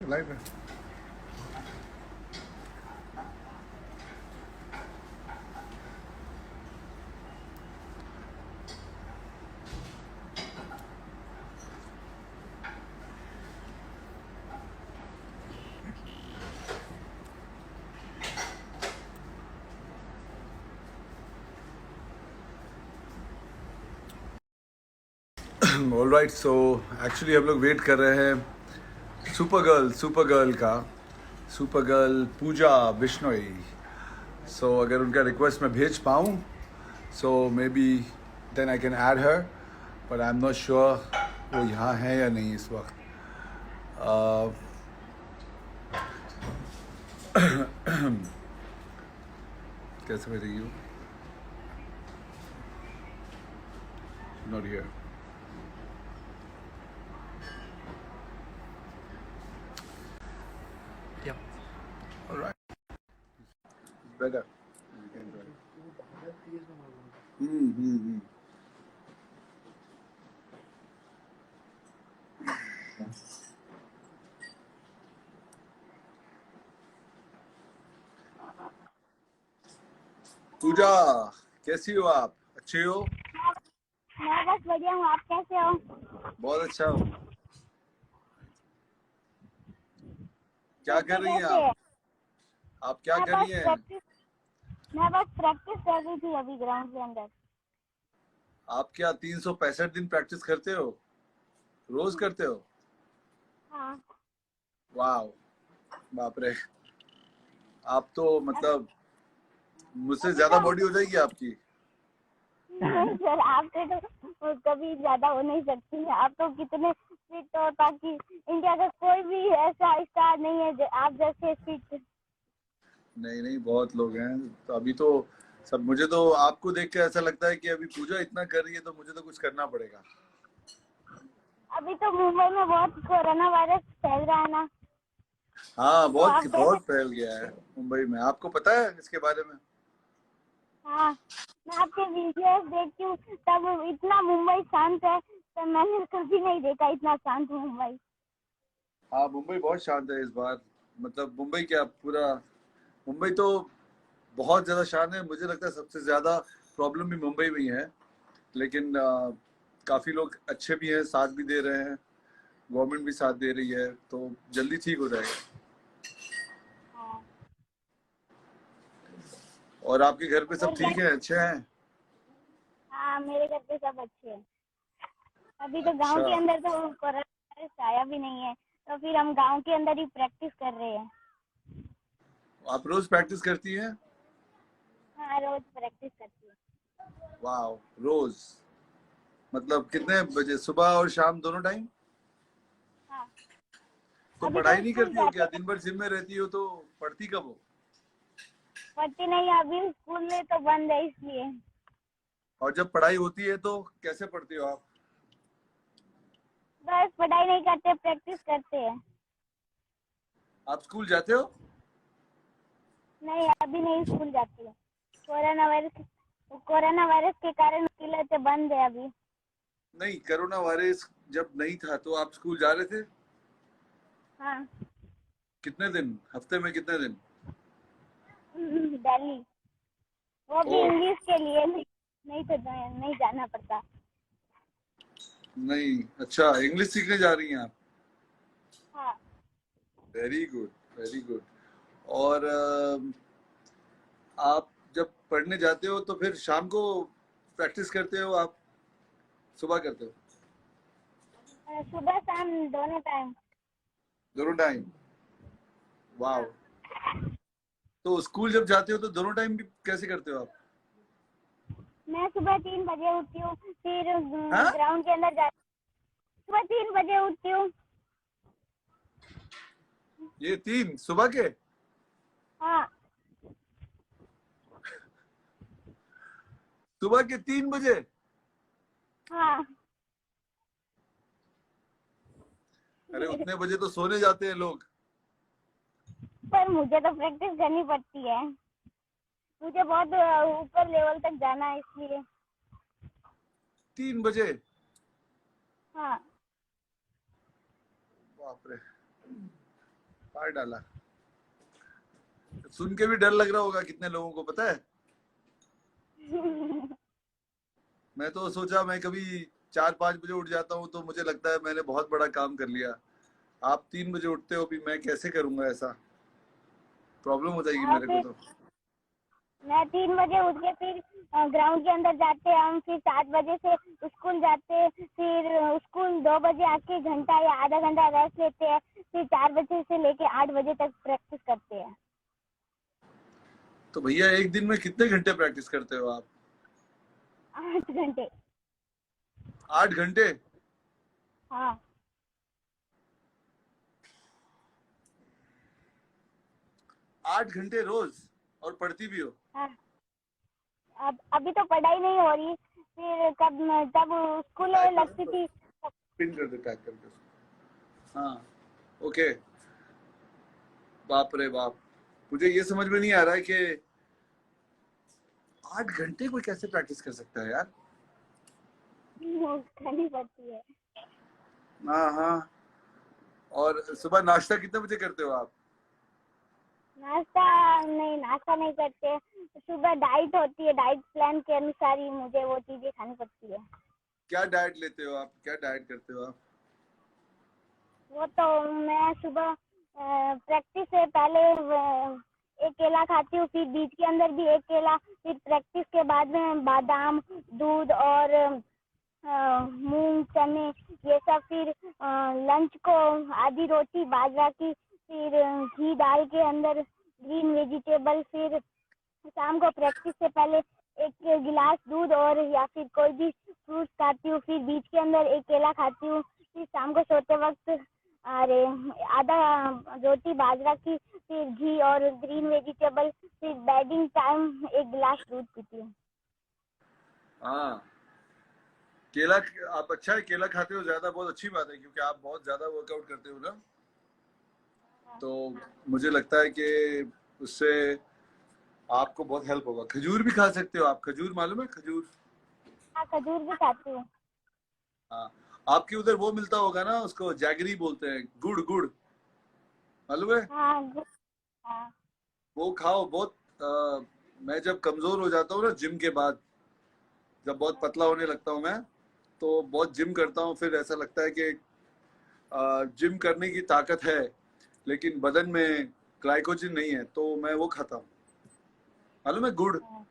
Live है। All right, so actually हम लोग वेट कर रहे हैं सुपर गर्ल का, super girl Pooja Bishnoi. So अगर उनका रिक्वेस्ट मैं भेज पाऊँ so maybe then I can add her, but I am not sure वो यहाँ है या नहीं इस वक्त। कैसे मैं रही हूँ, not here. Yep. All right, better. Hmm. पूजा, कैसी हो आप? अच्छी हो? मैं बस बढ़िया हूँ। आप कैसे हो? बहुत अच्छा हूँ। क्या कर रही हैं कैसे आप? है? आप क्या मैं कर बस रही हैं? प्रैक्टिस मैं बस प्रैक्टिस कर रही थी अभी ग्राउंड के अंदर। आप क्या 365 दिन प्रैक्टिस करते हो? रोज करते हो? हाँ। वाह, बाप रे। आप तो अभी मतलब मुझसे अभी ज्यादा तो बॉडी हो जाएगी आपकी। नहीं सर, आपसे तो कभी ज्यादा हो नहीं सकती। आप तो कितने फिट हो, ताकि इंडिया का कोई भी ऐसा स्टार नहीं है जो आप जैसे फिट। नहीं नहीं, बहुत लोग हैं। तो अभी तो सब, मुझे तो आपको देख के ऐसा लगता है कि अभी पूजा इतना कर रही है तो मुझे तो कुछ करना पड़ेगा। अभी तो मुंबई में बहुत कोरोना वायरस फैल रहा है ना, हाँ, तो बहुत आप बहुत कैसे? फैल गया है मुंबई में। आपको पता है इसके बारे में? हाँ, मैं आपके वीडियोस देखती हूँ, तब इतना मुंबई शांत है, तो मैंने कभी नहीं देखा इतना शांत मुंबई। हाँ, मुंबई बहुत शांत है इस बार। मतलब मुंबई क्या, पूरा मुंबई तो बहुत ज्यादा शांत है। मुझे लगता है सबसे ज्यादा प्रॉब्लम भी मुंबई में ही है, लेकिन काफी लोग अच्छे भी हैं, साथ भी दे रहे हैं, गवर्नमेंट भी साथ दे रही है, तो जल्दी ठीक हो जाएगा। हाँ। और आपके घर पे सब और क्या? ठीक है, अच्छे हैं? हाँ, मेरे घर पे सब अच्छे हैं। अभी तो गांव अच्छा, के अंदर तो कोरोना वायरस आया भी नहीं है, तो फिर हम गांव के अंदर ही प्रैक्टिस कर रहे हैं। आप रोज प्रैक्टिस करती हैं? हाँ, रोज प्रैक्टिस करती हूँ। वाह, रोज? मतलब कितने बजे, सुबह और शाम दोनों टाइम? हाँ, तो अभी तो पढ़ाई नहीं स्कूल करती हो जाते क्या? हैं। दिन भर जिम में रहती हो तो पढ़ती कब हो? पढ़ती नहीं, अभी स्कूल में तो बंद है इसलिए। और जब पढ़ाई होती है तो कैसे पढ़ती हो आप? बस पढ़ाई नहीं करते, प्रैक्टिस करते हैं। आप स्कूल जाते हो? नहीं, अभी नहीं स्कूल जाती है। कोरोना वायरस के कारण स्कूलें तो बंद है अभी। नहीं, कोरोना वायरस जब नहीं था तो आप स्कूल जा रहे थे? हाँ। कितने दिन, हफ्ते में कितने दिन? दिल्ली, वो भी ओह, इंग्लिश के लिए। नहीं तो नहीं जाना पड़ता। नहीं, अच्छा, इंग्लिश सीखने जा रही हैं आप? हाँ। Very good, very good. और आप जब पढ़ने जाते हो तो फिर शाम को प्रैक्टिस करते हो आप, सुबह करते हो? सुबह शाम दोनों टाइम। दोनों टाइम? वाह। हाँ, तो स्कूल जब जाते हो तो दोनों टाइम भी कैसे करते हो आप? मैं सुबह 3 बजे उठती हूँ, फिर हाँ, ग्राउंड के अंदर जाती। सुबह 3 बजे उठती हूँ। ये 3 सुबह के? हाँ। सुबह के 3 बजे? हाँ। अरे उतने बजे तो सोने जाते हैं लोग। पर मुझे तो प्रैक्टिस करनी पड़ती है। मुझे बहुत ऊपर लेवल तक जाना है इसलिए। 3 बजे? हाँ। बाप रे। मार डाला। सुन के भी डर लग रहा होगा कितने लोगों को, पता है। मैं तो सोचा मैं कभी 4-5 बजे उठ जाता हूँ तो मुझे लगता है मैंने बहुत बड़ा काम कर लिया। आप 3 बजे उठते हो, भी मैं कैसे करूंगा ऐसा, प्रॉब्लम हो जाएगी हाँ मेरे को फिर तो। मैं 3 बजे उठ के फिर ग्राउंड के अंदर जाते हैं हम, फिर 7 बजे से स्कूल जाते, फिर स्कूल 2 बजे आके घंटा या आधा घंटा रेस्ट लेते हैं, फिर 4 बजे से लेके 8 बजे तक प्रैक्टिस करते हैं। तो भैया एक दिन में कितने घंटे प्रैक्टिस करते हो आप? 8 घंटे। 8 घंटे? हाँ। 8 घंटे रोज? और पढ़ती भी हो? हाँ। अब अभी तो पढ़ाई नहीं हो रही, फिर जब स्कूल टैग कर लगती दो, थी। पिन कर दो, टैग करके उसको। हाँ, ओके। बाप रे बाप, मुझे ये समझ में नहीं आ रहा है कि 8 घंटे कोई कैसे प्रैक्टिस कर सकता है यार। करनी पड़ती है। हाँ हाँ। और सुबह नाश्ता कितने बजे करते हो आप? नाश्ता नाश्ता नहीं करते। सुबह डाइट होती है, डाइट प्लान के अनुसार ही मुझे वो चीजें खानी पड़ती है। क्या डाइट लेते हो आप, क्या डाइट करते हो आप? वो तो मैं सुबह प्रैक्टिस से पहले एक केला खाती हूँ, फिर बीच के अंदर भी एक केला, फिर प्रैक्टिस के बाद में बादाम, दूध और मूंग, चने, ये सब, फिर लंच को आधी रोटी बाजरा की, फिर घी डाल के अंदर ग्रीन वेजिटेबल, फिर शाम को प्रैक्टिस से पहले एक गिलास दूध और या फिर कोई भी फ्रूट्स खाती हूँ, फिर बीच के अंदर एक केला खाती हूँ, फिर शाम को सोते वक्त अरे आधा रोटी बाजरा की, फिर घी और ग्रीन वेजिटेबल, फिर बेडिंग टाइम एक गिलास दूध पीती हूँ। हाँ, केला। आप अच्छा है केला खाते हो ज्यादा, बहुत अच्छी बात है, क्योंकि आप बहुत ज्यादा वर्कआउट करते हो ना, तो मुझे लगता है कि उससे आपको बहुत हेल्प होगा। खजूर भी खा सकते हो आप, खजूर मालूम है, खजूर? हाँ, खजूर भी खाती हूँ। हाँ, आपके उधर वो मिलता होगा ना, उसको जैगरी बोलते हैं, गुड़ गुड़, मालूम है? हाँ। हाँ। वो खाओ बहुत। मैं जब कमजोर हो जाता हूँ ना जिम के बाद, जब बहुत पतला होने लगता हूँ मैं, तो बहुत जिम करता हूँ, फिर ऐसा लगता है कि जिम करने की ताकत है लेकिन बदन में ग्लाइकोजन नहीं है, तो मैं वो खाता हूँ, मालूम है, गुड़। हाँ,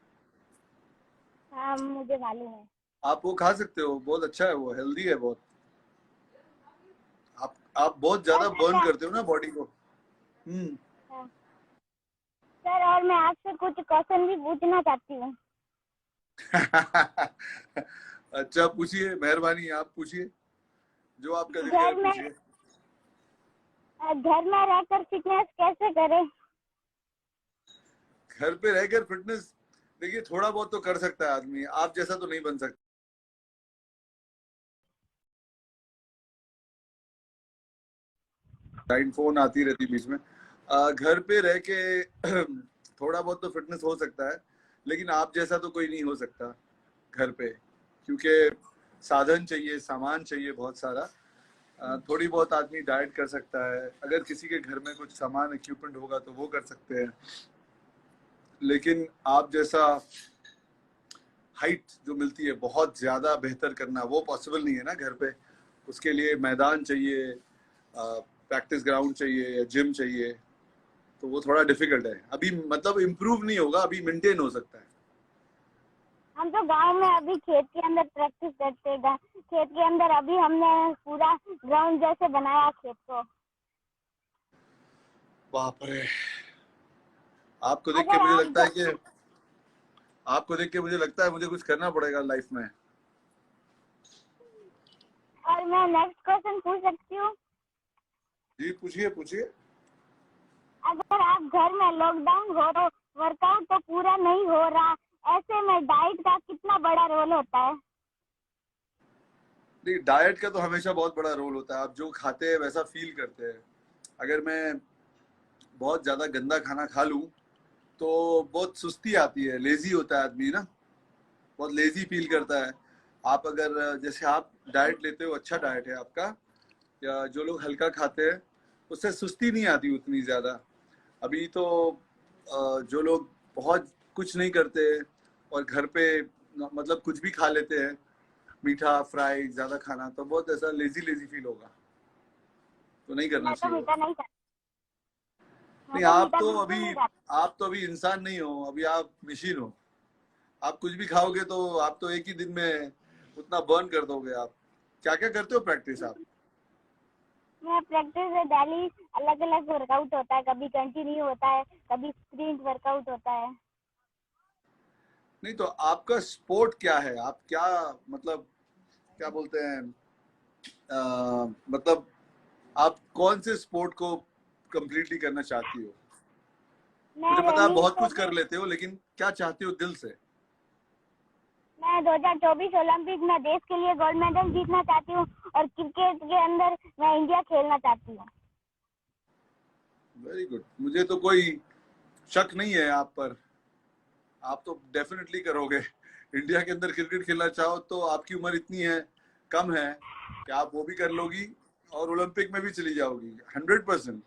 हाँ मुझे मालूम है। आप वो खा सकते हो, बहुत अच्छा है, वो हेल्दी है बहुत। आप बहुत सर ज्यादा बर्न मैं करते हो ना बॉडी को। हम्म। हाँ, सर और मैं आपसे कुछ क्वेश्चन भी पूछना चाहती हूँ। अच्छा पूछिए, मेहरबानी, आप पूछिए, जो आपका दिल करे घर में पूछिए। घर में रहकर फिटनेस कैसे करें? घर पे रहकर फिटनेस, देखिए थोड़ा बहुत तो कर सकता है आदमी, आप जैसा तो नहीं बन सकता। टाइम फोन आती रहती बीच में। घर पे रह के थोड़ा बहुत तो फिटनेस हो सकता है, लेकिन आप जैसा तो कोई नहीं हो सकता घर पे, क्योंकि साधन चाहिए, सामान चाहिए बहुत सारा। थोड़ी बहुत आदमी डाइट कर सकता है, अगर किसी के घर में कुछ सामान इक्विपमेंट होगा तो वो कर सकते हैं, लेकिन आप जैसा हाइट जो मिलती है बहुत ज्यादा बेहतर करना, वो पॉसिबल नहीं है ना घर पे। उसके लिए मैदान चाहिए, प्रैक्टिस ग्राउंड चाहिए या जिम चाहिए, तो वो थोड़ा डिफिकल्ट है अभी, मतलब इम्प्रूव नहीं होगा, अभी मेंटेन हो सकता है। हम तो गांव में अभी खेत के अंदर प्रैक्टिस करते हैं। खेत के अंदर अभी हमने पूरा ग्राउंड जैसे बनाया खेत को। बाप रे, आपको देख के अगर मुझे आप लगता है कि आपको देख के मुझे लगता है मुझे कुछ करना पड़ेगा लाइफ में। और मैं नेक्स्ट क्वेश्चन पूछ सकती हूँ? जी पूछिए पूछिए। अगर आप घर में लॉकडाउन हो तो वर्कआउट तो पूरा नहीं हो रहा, ऐसे में डाइट का कितना बड़ा रोल होता है? नहीं, डाइट का तो हमेशा बहुत बड़ा रोल होता है, आप जो खाते हैं वैसा फील करते हैं। अगर मैं बहुत ज्यादा गंदा खाना खा लूं तो बहुत सुस्ती आती है, लेजी होता है आदमी ना, बहुत लेजी फील करता है। आप अगर जैसे आप डाइट लेते हो, अच्छा डाइट है आपका, या जो लोग हल्का खाते हैं उससे सुस्ती नहीं आती उतनी ज्यादा। अभी तो जो लोग बहुत कुछ नहीं करते और घर पे मतलब कुछ भी खा लेते हैं, मीठा फ्राई ज्यादा खाना, तो बहुत ऐसा लेजी लेजी फील होगा, तो नहीं करना मैं तो चाहिए वो। मीठा नहीं खाता, मैं नहीं, तो मीठा बिल्कुल नहीं खाता। आप तो अभी इंसान नहीं हो, अभी आप मशीन हो। आप कुछ भी खाओगे तो आप तो एक ही दिन में उतना बर्न कर दोगे आप। क्या क्या करते हो प्रैक्टिस आप? मैं प्रैक्टिस में डेली अलग अलग वर्कआउट होता है, कभी कंटिन्यू होता है, कभी स्प्रिंट वर्कआउट होता है। नहीं तो आपका स्पोर्ट क्या है, आप क्या मतलब क्या बोलते हैं, मतलब आप कौन से स्पोर्ट को कंप्लीटली करना चाहती हो? मैं मुझे पता है आप रनिंग बहुत को कुछ भी, कर लेते हो, लेकिन क्या चाहते हो दिल से? मैं 2024 ओलंपिक में देश के लिए गोल्ड मेडल जीतना चाहती हूँ, और क्रिकेट के अंदर मैं इंडिया खेलना चाहती हूँ। वेरी गुड, मुझे तो कोई शक नहीं है आप पर, आप तो डेफिनेटली करोगे। इंडिया के अंदर क्रिकेट खेलना चाहो तो आपकी उम्र इतनी है, कम है, कि आप वो भी कर लोगी और ओलंपिक में भी चली जाओगी 100%।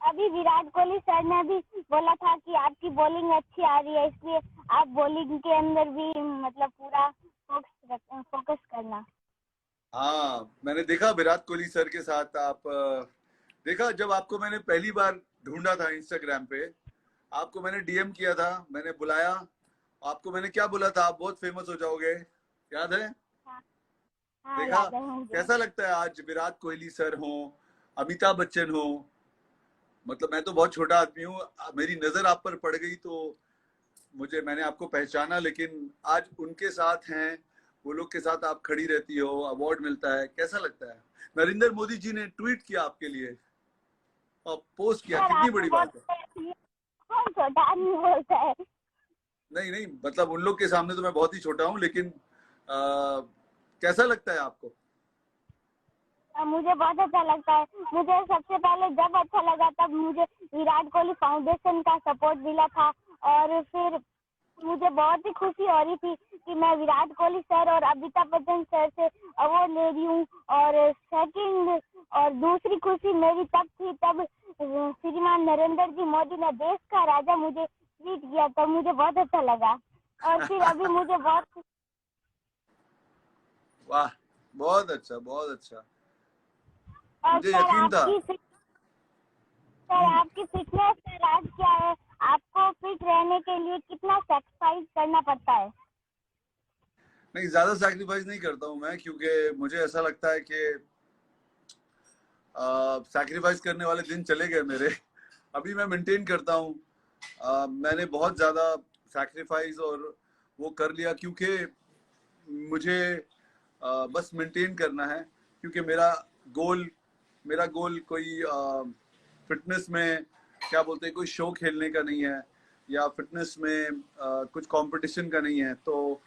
अभी विराट कोहली सर ने भी बोला था कि आपकी बॉलिंग अच्छी आ रही है, इसलिए आप बॉलिंग के अंदर भी मतलब पूरा फोकस करना। हाँ, मैंने देखा विराट कोहली सर के साथ आप देखा जब आपको मैंने पहली बार ढूंढा था इंस्टाग्राम पे, आपको मैंने डीएम किया था, मैंने बुलाया, आपको मैंने क्या बोला था, आप बहुत फेमस हो जाओगे, याद है? हाँ, हाँ देखा याद है मुझे। कैसा लगता है आज विराट कोहली सर हो, अमिताभ बच्चन हो, मतलब मैं तो बहुत छोटा आदमी हूँ, मेरी नजर आप पर पड़ गई तो मैंने आपको पहचाना, लेकिन आज उनके साथ हैं, वो लोग के साथ आप खड़ी रहती हो, अवार्ड मिलता है, कैसा लगता है? नरेंद्र मोदी जी ने ट्वीट किया आपके लिए और पोस्ट किया, सर कितनी आप तो बड़ी बहुत बात है। कौन छोटा आदमी बोलता है। नहीं नहीं, मतलब उन लोग के सामने तो मैं बहुत ही छोटा हूँ, लेकिन कैसा लगता है आपको? मुझे बहुत अच्छा लगता है। मुझे सबसे पहले जब अच्छा लगा तब मुझे विराट कोहली फाउंडेशन का सपोर्ट मिला था, और फिर मुझे बहुत ही खुशी हो रही थी कि मैं विराट कोहली सर और अमिताभ बच्चन सर से अवार्ड ले रही हूँ। और सेकंड और दूसरी खुशी मेरी तब थी, तब श्रीमान नरेंद्र जी मोदी ने देश का राजा मुझे ट्वीट किया, तब मुझे बहुत अच्छा लगा। और फिर अभी मुझे बहुत, वाह, बहुत अच्छा बहुत अच्छा, और मुझे यकीन था। सर आपकी फिटनेस का राज क्या है? आपको फिट रहने के लिए कितना सैक्रिफाइस करना पड़ता है? नहीं, ज्यादा सैक्रिफाइस नहीं करता हूँ मैं, क्योंकि मुझे ऐसा लगता है कि सैक्रिफाइस करने वाले दिन चले गए मेरे। अभी मैं मेंटेन करता हूँ। मैंने बहुत ज़्यादा सैक्रिफाइस और वो कर लिया, क्योंकि मुझे बस मेंटेन करना है, क्योंकि गोल मेरा गोल कोई फिटनेस में क्या बोलते हैं, कोई शो खेलने का नहीं है, या फिटनेस में कुछ कंपटीशन का नहीं है, तो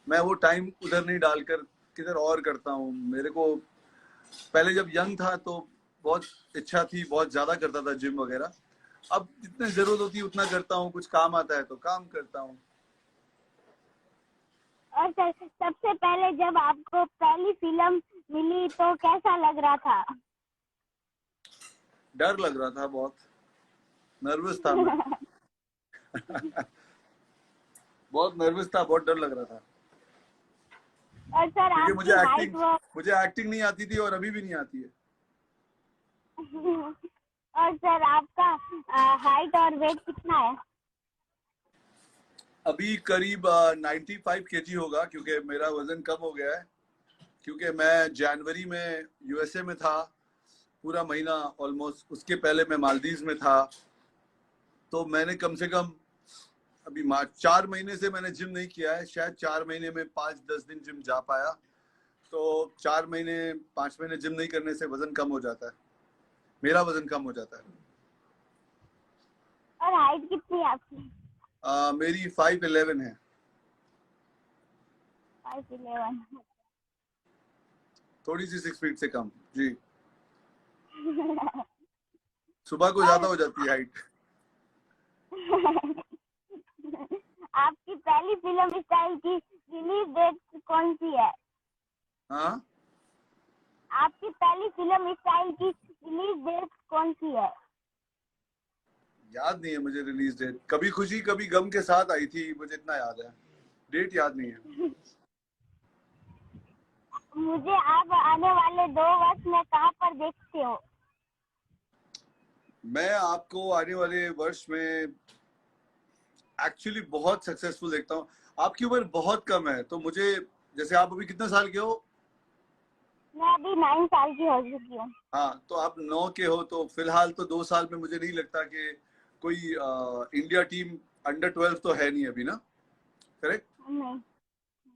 मैं वो टाइम उधर नहीं डालकर किधर और करता हूँ। मेरे को पहले जब यंग था तो बहुत इच्छा थी, बहुत ज्यादा करता था जिम वगैरह, अब जितने जरूरत होती है उतना करता हूँ, कुछ काम आता है तो काम करता हूँ। और सर सबसे पहले जब आपको पहली फिल्म मिली तो कैसा लग रहा था? डर लग रहा था, बहुत नर्वस था मैं। बहुत नर्वस था, बहुत डर लग रहा था, और सर क्योंकि आपकी हाइट वो मुझे एक्टिंग नहीं आती थी और अभी भी नहीं आती है। और सर आपका हाइट और वेट कितना है? अभी करीब 95 kg होगा, क्योंकि मेरा वजन कम हो गया है, क्योंकि मैं जनवरी में यूएसए में था पूरा महीना ऑलमोस्ट, उसके पहले मैं मालदीव में था, तो मैंने कम से कम अभी 4 महीने से मैंने जिम नहीं किया है, शायद 4 महीने में 5-10 दिन जिम जा पाया, तो 4 महीने 5 महीने जिम नहीं करने से वजन कम हो जाता है, मेरा वजन कम हो जाता है। और हाइट कितनी है आपकी? मेरी 5'11" है। 5'11"। थोड़ी सी 6 फीट से कम जी, सुबह को ज्यादा और हो जाती है हाइट। आपकी पहली फिल्म स्टाइल की रिलीज डेट कौन सी है? हाँ, आपकी पहली फिल्म स्टाइल की रिलीज डेट कौन सी है? याद नहीं है मुझे रिलीज डेट। कभी खुशी कभी गम के साथ आई थी, मुझे इतना याद है, डेट याद नहीं है। मुझे आप आने वाले 2 वर्ष में कहाँ पर देखते हो? मैं आपको आने वाले वर्ष में एक्चुअली बहुत सक्सेसफुल देखता हूँ। आपकी उम्र बहुत कम है, तो मुझे, जैसे आप अभी कितने साल के हो? मैं अभी 9 साल की हो चुकी हूँ। हाँ, तो आप 9 के हो, तो फिलहाल तो 2 साल में मुझे नहीं लगता कि कोई इंडिया टीम अंडर 12 तो है नहीं अभी ना, करेक्ट? नहीं।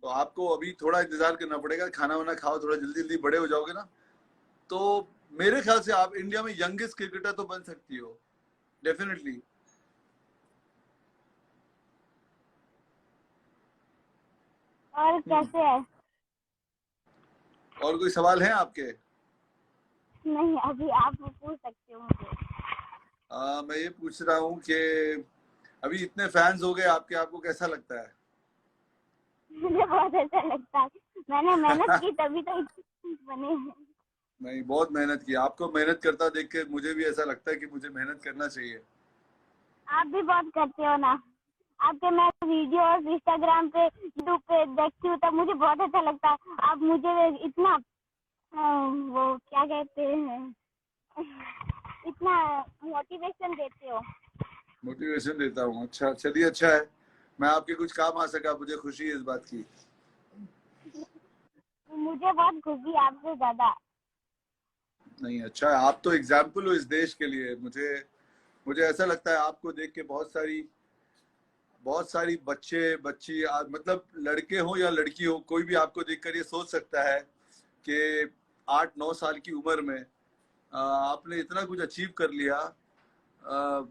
तो आपको अभी थोड़ा इंतजार करना पड़ेगा, खाना वाना खाओ, थोड़ा जल्दी जल्दी बड़े हो जाओगे ना, तो मेरे ख्याल से आप इंडिया में यंगेस्ट क्रिकेटर तो बन सकती हो, डेफिनेटली। और कैसे है? और कोई सवाल है आपके? नहीं, अभी आप पूछ सकते हो मुझे। मैं ये पूछ रहा हूँ कि अभी इतने फैंस हो गए आपके, आपको कैसा लगता है? मुझे बहुत अच्छा लगता है। मैंने मेहनत की तभी तो इतने बने हैं। नहीं, बहुत मेहनत की। आपको मेहनत करता देख के मुझे भी ऐसा लगता है कि मुझे मेहनत करना चाहिए। आप भी बहुत करते हो ना। आपके मैं वीडियोस इंस्टाग्राम पे, यूट्यूब पे देखती हूँ तब मुझे बहुत अच्छा लगता है। आप मुझे इतना वो क्या कहते हैं, इतना मोटिवेशन देते हो। मोटिवेशन देता हूँ, अच्छा, चलिए, अच्छा है। मैं आपके कुछ काम आ सका, मुझे खुशी है इस बात की। मुझे बहुत खुशी है आपसे ज्यादा। नहीं, अच्छा है, आप तो एग्जाम्पल हो इस देश के लिए। मुझे मुझे ऐसा लगता है आपको देख के बहुत सारी बच्चे बच्ची मतलब लड़के हो या लड़की हो, कोई भी आपको देखकर ये सोच सकता है कि 8-9 साल की उम्र में आपने इतना कुछ अचीव कर लिया। आ,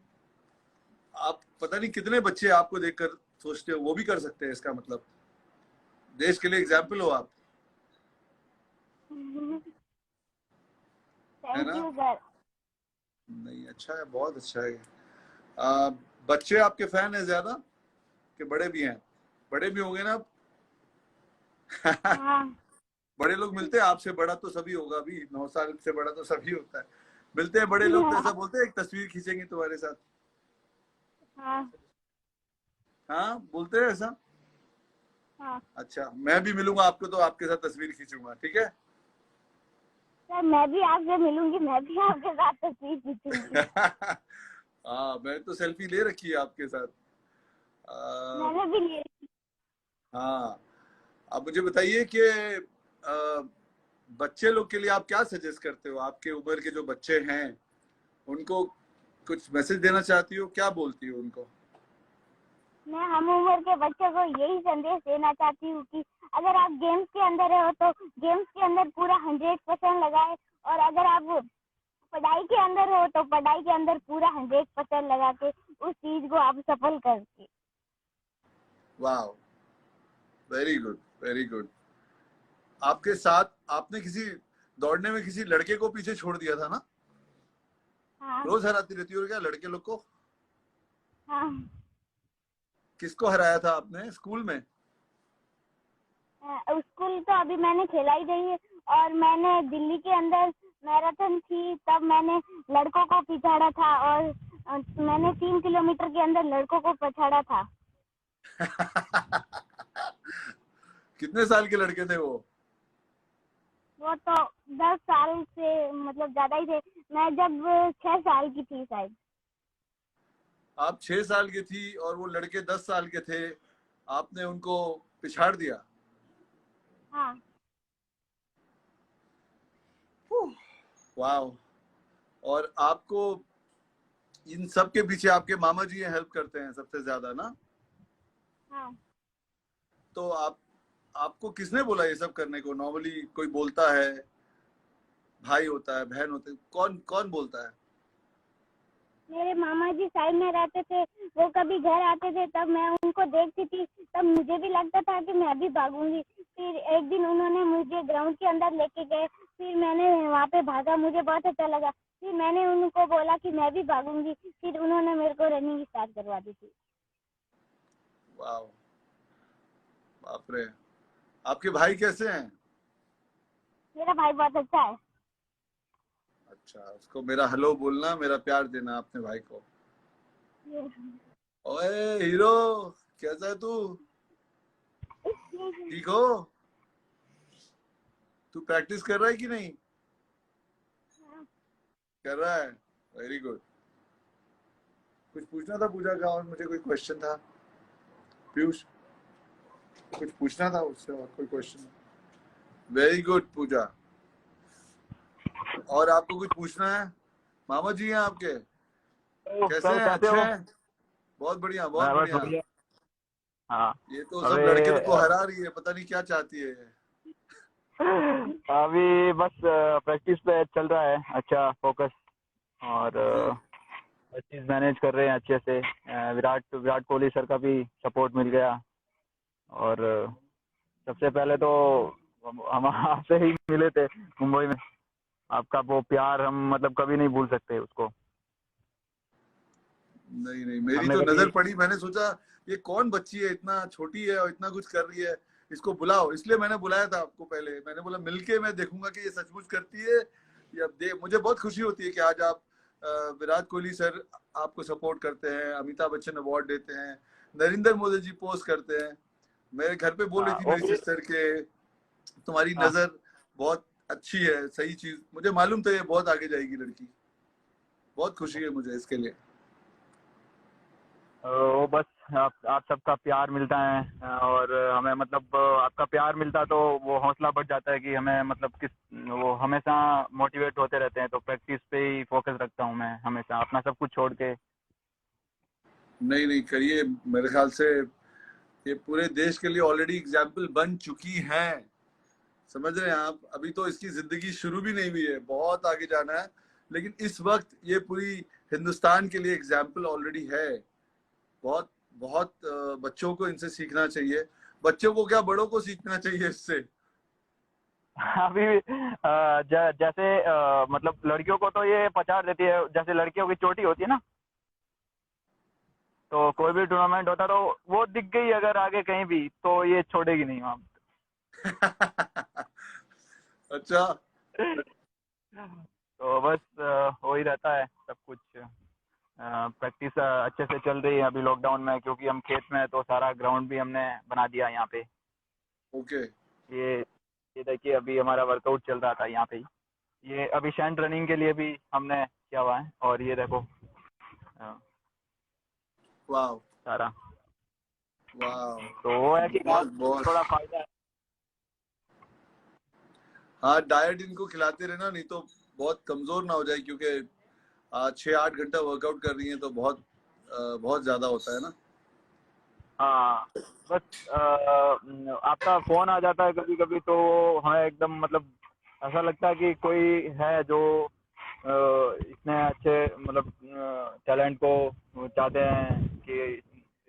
आप पता नहीं कितने बच्चे आपको देखकर सोचते हो वो भी कर सकते हैं, इसका मतलब देश के लिए एग्जाम्पल हो आप, है थैंक ना? You sir. नहीं, अच्छा है, बहुत अच्छा है। आ, बच्चे आपके फैन है ज्यादा कि बड़े भी हैं? बड़े भी होंगे ना आप? हाँ। बड़े लोग मिलते हैं आपसे, बड़ा तो सभी होगा, अभी 9 साल से बड़ा तो सभी होता है। मिलते हैं बड़े लोग तो ऐसा बोलते हैं एक तस्वीर खींचेंगे तुम्हारे साथ? हाँ। हाँ, बोलते हैं ऐसा? हाँ अच्छा, मैं भी मिलूंगा आपको तो आपके साथ तस्वीर खींचूंगा, ठीक है? सर, मैं भी आपसे मिलूंगी, मैं भी आपके साथ तस्वीर खींचूंगी। हाँ, मैं तो सेल्फी ले रखी है आपके साथ। आ, मैंने भी लिए। हाँ, आप मुझे बताइए कि आ, बच्चे लोग के लिए आप क्या सजेस्ट करते हो? आपके उम्र के जो बच्चे हैं उनको कुछ मैसेज देना चाहती हो, क्या बोलती हो उनको? मैं हम उम्र के बच्चों को यही संदेश देना चाहती हूँ कि अगर आप गेम्स के अंदर हो तो गेम्स के अंदर पूरा 100% लगाए, और अगर आप पढ़ाई के अंदर हो तो पढ़ाई के अंदर पूरा 100% लगा के उस चीज को आप सफल करके। वाह, वेरी गुड, वेरी गुड। आपके साथ आपने किसी दौड़ने में किसी लड़के को पीछे छोड़ दिया था ना? हाँ। रोज हराती रहती हो क्या लड़के लोग को? हाँ। किसको हराया था आपने स्कूल में? स्कूल तो अभी मैंने खेला ही नहीं है, और मैंने दिल्ली के अंदर मैराथन थी तब मैंने लड़कों को पिछाड़ा था, और मैंने 3 किलोमीटर के अंदर लड़कों को पछाड़ा था। कितने साल के लड़के थे वो? वो तो 10 साल से मतलब ज्यादा ही थे। मैं जब 6 साल की थी शायद। आप 6 साल की थी और वो लड़के 10 साल के थे, आपने उनको पिछाड़ दिया? हाँ। वाह। और आपको इन सब के पीछे आपके मामा जी हेल्प करते हैं सबसे ज्यादा ना? हाँ। तो आपको किसने बोला ये सब करने को? नॉर्मली कोई बोलता है, भाई होता है, बहन होते है, कौन कौन बोलता है? मेरे मामा जी साइड में रहते थे। वो कभी घर आते थे तब मैं उनको देखती थी, तब मुझे भी लगता था कि मैं भी भागूंगी। फिर एक दिन उन्होंने मुझे ग्राउंड के अंदर लेके गए, फिर मैंने वहाँ पे भागा, मुझे बहुत अच्छा लगा। फिर मैंने उनको बोला कि मैं भी भागूंगी, फिर उन्होंने मेरे को रनिंग स्टार्ट करवा दी थी। वाह, बाप रे। आपके भाई कैसे हैं? मेरा भाई बहुत अच्छा है। अच्छा, उसको मेरा हेलो बोलना, मेरा प्यार देना अपने भाई को। ओए हीरो, कैसा है तू? ठीक हो? तू प्रैक्टिस कर रहा है कि नहीं? कर रहा है, वेरी गुड। कुछ पूछना था पूजा का, और मुझे कोई क्वेश्चन था पीयूष, कुछ पूछना था उससे, और कोई क्वेश्चन? वेरी गुड पूजा। और आपको कुछ पूछना है? मामा जी हैं आपके, तो कैसे सर हैं? कैसे अच्छे हो? हैं? बहुत बढ़िया, बहुत मैं बस बढ़िया। बढ़िया। हाँ। ये तो सब अबे लड़के को हरा रही है, पता नहीं क्या चाहती है ये। अभी बस प्रैक्टिस पे चल रहा है, अच्छा फोकस। और जी। हर चीज़ मैनेज कर रहे हैं अच्छे से। विराट विराट कोहली सर का भी सपोर्ट मिल गया। और सबसे पहले तो हम आपसे ही मिले थे मुंबई में। आपका वो प्यार हम मतलब कभी नहीं भूल सकते उसको। नहीं नहीं, मेरी हमने तो कभी नजर पड़ी, मैंने सोचा ये कौन बच्ची है, इतना छोटी है और इतना कुछ कर रही है, इसको बुलाओ। इसलिए मैंने बुलाया था आपको पहले, मैंने बोला मिलके मैं देखूंगा कि ये सचमुच करती है या मुझे बहुत खुशी होती है कि आज आप विराट कोहली सर आपको सपोर्ट करते हैं, अमिताभ बच्चन अवार्ड देते हैं, नरेंद्र मोदी जी पोस्ट करते हैं। मेरे घर पे बोल रही हाँ थी वो मेरी भी। सिस्टर के तुम्हारी हाँ नजर बहुत अच्छी है, सही चीज, मुझे मालूम था ये बहुत आगे जाएगी लड़की। बहुत खुशी है मुझे इसके लिए। वो बस आप सबका प्यार मिलता है। और हमें मतलब आपका प्यार मिलता तो वो हौसला बढ़ जाता है कि हमें मतलब किस वो हमेशा मोटिवेट होते रहते हैं। तो प्रैक्टिस पे ही फोकस रखता हूँ मैं हमेशा, अपना सब कुछ छोड़ के। नहीं नहीं करिए, मेरे ख्याल से ये पूरे देश के लिए ऑलरेडी एग्जाम्पल बन चुकी हैं। समझ रहे हैं आप? अभी तो इसकी जिंदगी शुरू भी नहीं हुई है, बहुत आगे जाना है, लेकिन इस वक्त ये पूरी हिंदुस्तान के लिए एग्जाम्पल ऑलरेडी है। बहुत बहुत बच्चों को इनसे सीखना चाहिए। बच्चों को क्या, बड़ों को सीखना चाहिए इससे। अभी जैसे मतलब लड़कियों को तो ये पछाड़ देती है, जैसे लड़कियों की चोटी होती है ना। तो कोई भी टूर्नामेंट होता तो वो दिख गई अगर आगे कहीं भी तो ये छोड़ेगी नहीं वहाँ। अच्छा। तो बस हो ही रहता है सब कुछ। प्रैक्टिस अच्छे से चल रही है अभी लॉकडाउन में, क्योंकि हम खेत में हैं, तो सारा ग्राउंड भी हमने बना दिया यहाँ पे। ओके। ये ये देखिए अभी हमारा वर्कआउट चल रहा था यहाँ पे ही। ये अभी शंट रनिंग के लिए भी हमने किया हुआ है। और ये देखो वाह। सारा। वाह। तो वो है कि बहुत बहुत। थोड़ा फायदा है। हाँ, डाइट इनको खिलाते रहना, नहीं तो बहुत कमजोर ना हो जाए, क्योंकि 6-8 घंटा वर्कआउट कर रही हैं तो बहुत बहुत ज्यादा होता है ना। हाँ बस आपका फोन आ जाता है कभी कभी तो हमें एकदम मतलब ऐसा लगता है कि कोई है जो इतने अच्छे मतलब टैलेंट को चाहते हैं कि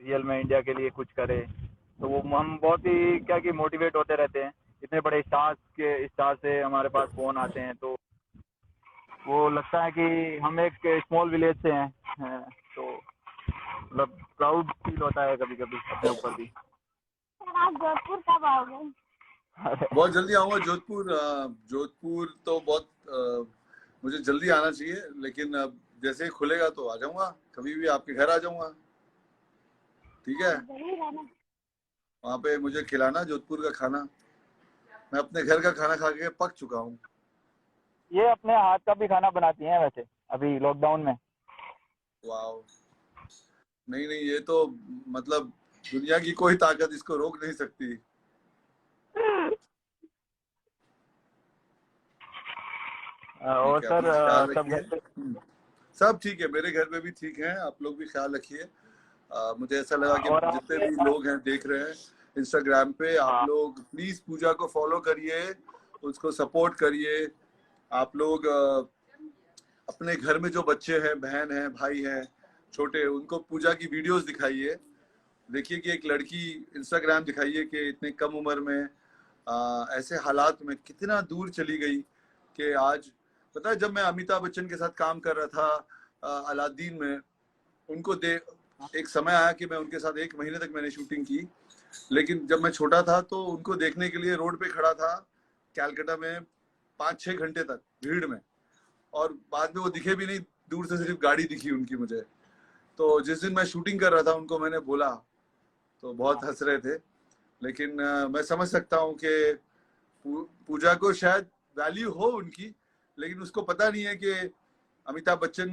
रियल में इंडिया के लिए कुछ करे। तो वो हम बहुत ही क्या कि मोटिवेट होते रहते हैं। इतने बड़े स्टार से हमारे पास फोन आते हैं तो वो लगता है कि हम एक स्मॉल विलेज से हैं। तो मतलब प्राउड फील होता है कभी कभी अपने ऊपर भी। सर आप जोधपुर कब आओगे? बहुत जल्दी आऊंगा जोधपुर। जोधपुर तो बहुत मुझे जल्दी आना चाहिए, लेकिन अब जैसे ही खुलेगा तो आ जाऊंगा, कभी भी आपके घर आ जाऊंगा। ठीक है? जरूर आना। वहाँ पे मुझे खिलाना जोधपुर का खाना। मैं अपने घर का खाना खा के पक चुका हूँ। ये अपने हाथ का भी खाना बनाती हैं वैसे अभी लॉकडाउन में। वाह। नहीं नहीं, ये तो मतलब दुनिया की कोई ताकत इसको रोक नहीं सकती। और ठीक है, सर अपना ख्याल सब रखिए। घर पे। सब ठीक है, मेरे घर पे भी ठीक है, आप लोग भी ख्याल रखिए। मुझे ऐसा लगा कि और जितने आपके भी लोग हैं देख रहे हैं इंस्टाग्राम पे, आप हाँ लोग प्लीज पूजा को फॉलो करिए, उसको सपोर्ट करिए। आप लोग अपने घर में जो बच्चे हैं, बहन हैं, भाई हैं छोटे, उनको पूजा की वीडियोस दिखाइए। देखिए कि एक लड़की, इंस्टाग्राम दिखाइए कि इतने कम उम्र में ऐसे हालात में कितना दूर चली गई, कि आज पता है जब मैं अमिताभ बच्चन के साथ काम कर रहा था अलादीन में, उनको दे एक समय आया कि मैं उनके साथ 1 महीने तक मैंने शूटिंग की। लेकिन जब मैं छोटा था तो उनको देखने के लिए रोड पे खड़ा था कैलकाटा में 5-6 घंटे तक भीड़ में। और बाद में वो दिखे भी नहीं, दूर से सिर्फ गाड़ी दिखी उनकी मुझे। तो जिस दिन मैं शूटिंग कर रहा था उनको मैंने बोला तो बहुत हंस रहे थे, लेकिन मैं समझ सकता हूँ कि पूजा को शायद वैल्यू हो उनकी, लेकिन उसको पता नहीं है कि अमिताभ बच्चन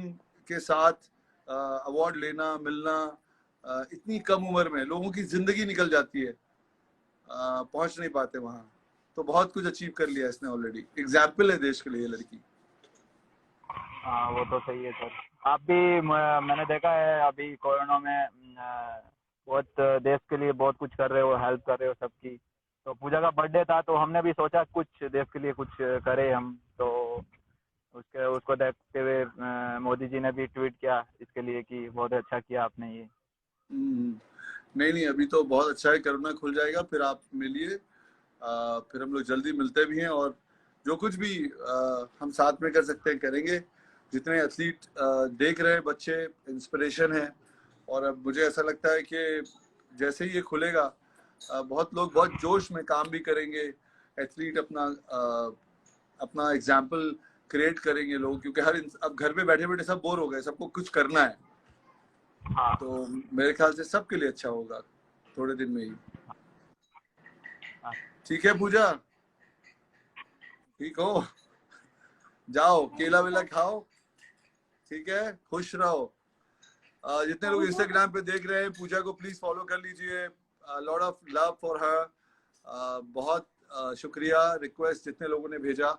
के साथ अवार्ड लेना मिलना इतनी कम उम्र में लोगों की जिंदगी निकल जाती है, पहुंच नहीं पाते वहां। तो बहुत कुछ अचीव कर लिया इसने ऑलरेडी, एग्जाम्पल है देश के लिए ये लड़की। हाँ वो तो सही है सर। आप भी मैंने देखा है अभी कोरोना में बहुत देश के लिए बहुत कुछ कर रहे हो, हेल्प कर रहे हो सबकी। तो पूजा का बर्थडे था तो हमने भी सोचा कुछ देश के लिए कुछ करें हम। तो उसको देखते हुए मोदी जी ने भी ट्वीट किया इसके लिए कि बहुत अच्छा किया आपने ये। नहीं नहीं, अभी तो बहुत अच्छा है, कोरोना खुल जाएगा फिर आप मिलिए, फिर हम लोग जल्दी मिलते भी हैं, और जो कुछ भी हम साथ में कर सकते हैं करेंगे। जितने एथलीट देख रहे हैं बच्चे इंस्पिरेशन है, और अब मुझे ऐसा लगता है कि जैसे ही ये खुलेगा बहुत लोग बहुत जोश में काम भी करेंगे, एथलीट अपना एग्जाम्पल क्रिएट करेंगे लोग, क्योंकि अब घर पे बैठे बैठे सब बोर हो गए, सबको कुछ करना है। हाँ तो मेरे ख्याल से सबके लिए अच्छा होगा थोड़े दिन में ही। हाँ। ठीक है पूजा, ठीक हो, जाओ केला वेला खाओ, ठीक है, खुश रहो। जितने लोग इंस्टाग्राम पे देख रहे हैं पूजा को प्लीज फॉलो कर लीजिए, lot of love for her. बहुत शुक्रिया, रिक्वेस्ट जितने लोगों ने भेजा।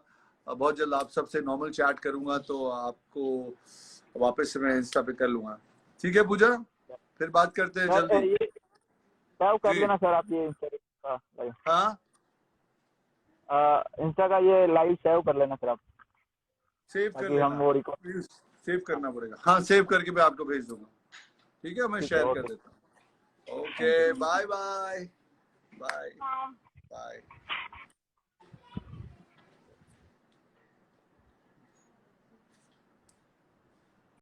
बहुत जल्द आप सबसे नॉर्मल चैट करूंगा तो आपको वापस से मैं इंस्टा पे कर लूंगा। ठीक है पूजा, फिर बात करते हैं सर जल्दी। ये सेव कर जी लेना सर आप ये इंस्टा का लाइव। हाँ, इंस्टा का ये लाइव सेव कर लेना सर आप, सेव कर ताकि हम लेना वो रिकॉर्ड। प्लीज, सेव करना पड़ेगा। हाँ सेव करके मैं आपको भेज दूंगा। ठीक है, मैं ठीक है शेयर कर ओके। देता हूँ। Thank okay, you. Bye bye bye. हाँ।